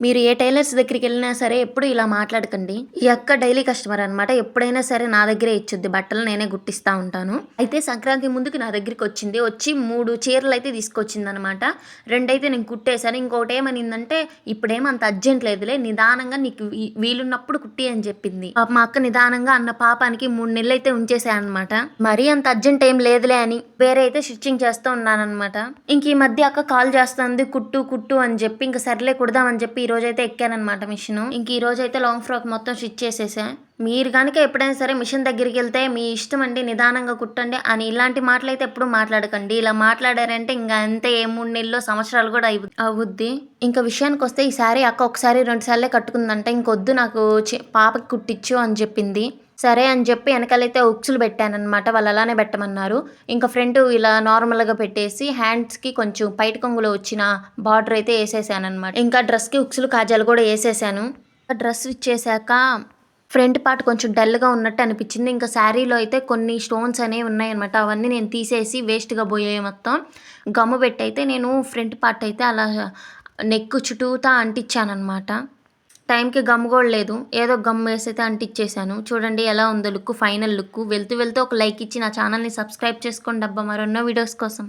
మీరు ఏ టైలర్స్ దగ్గరికెళ్ళినా సరే ఎప్పుడు ఇలా మాట్లాడకండి. ఈ అక్క డైలీ కస్టమర్ అనమాట. ఎప్పుడైనా సరే నా దగ్గరే ఇచ్చుద్ది బట్టలు. నేనే గుట్టిస్తా ఉంటాను. అయితే సంక్రాంతి ముందుకి నా దగ్గరికొచ్చింది. వచ్చి 3 చీరలైతే తీసుకొచ్చిందనమాట. 2 అయితే నేను కుట్టేసాను. ఇంకోటేమనిందంటే, "ఇప్పుడేం అంత అర్జెంట్ లేదులే. నిదానంగా నీకు వీలున్నప్పుడు కుట్టి" అని చెప్పింది. పాపం మా అక్క నిదానంగా అన్న పాపానికి 3 నెలలైతే ఉంచేసా అనమాట. మరీ అంత అర్జెంట్ ఏం లేదులే అని వేరే అయితే స్టిచ్చింగ్ చేస్తూ ఉన్నాననమాట. ఇంక ఈ మధ్య అక్క కాల్ చేస్తుంది కుట్టు, కుట్టు అని చెప్పి ఇంక సర్లే కుడదామని చెప్పి ఈరోజైతే ఎక్కాననమాట మిషను. ఇంక ఈరోజైతే లాంగ్ ఫ్రాక్ మొత్తం స్టిచ్ చేసేసా. మీరు గనక ఎప్పుడైనా సరే మిషన్ దగ్గరికెళ్తే మీ ఇష్టమండి నిదానంగా కుట్టండి అని ఇలాంటి మాటలైతే ఎప్పుడు మాట్లాడకండి. ఇలా మాట్లాడారంటే ఇంక అంతే ఏ 3 నెల్లో, సంవత్సరాలు కూడా అవుద్ది. ఇంక విషయానికొస్తే ఈ శారీ అక్క ఒకసారి 2 సార్లే కట్టుకుందంట. ఇంకొద్దు నాకు పాపకి కుట్టిచ్చు అని చెప్పింది. సరే అని చెప్పి ఎనకాలైతే ఉక్సులు పెట్టాననమాట. వాళ్ళు అలానే పెట్టమన్నారు. ఇంక ఫ్రంట్ ఇలా నార్మల్‌గా పెట్టేసి హ్యాండ్స్‌కి కొంచెం పైట కొంగులో వచ్చిన బార్డర్ అయితే ఏసేసాననమాట. ఇంకా డ్రెస్‌కి ఉక్సులు, కాజాలు కూడా ఏసేసాను. డ్రెస్ ఇచ్చేసాక ఫ్రంట్ పార్ట్ కొంచెం డల్‌గా ఉన్నట్టు అనిపిచ్చింది. ఇంకా శారీలో అయితే కొన్ని స్టోన్స్ అనేవి ఉన్నాయనమాట. అవన్నీ నేను తీసేసి వేస్ట్‌గా పోయాయి మొత్తం. గమ్ము పెట్టయితే నేను ఫ్రంట్ పార్ట్ అయితే అలా నెక్ చుట్టూతా అంటించాననమాట. టైంకి గమ్ గూడా లేదు. ఏదో గమ్ వేసైతే అంటిచ్చేసాను. చూడండి ఎలా ఉందో లుక్, ఫైనల్ లుక్. వెళ్తూ వెళ్తూ ఒక లైక్ ఇచ్చి నా ఛానల్‌ని సబ్స్క్రైబ్ చేసుకోండబ్బా మరెన్నో వీడియోస్ కోసం.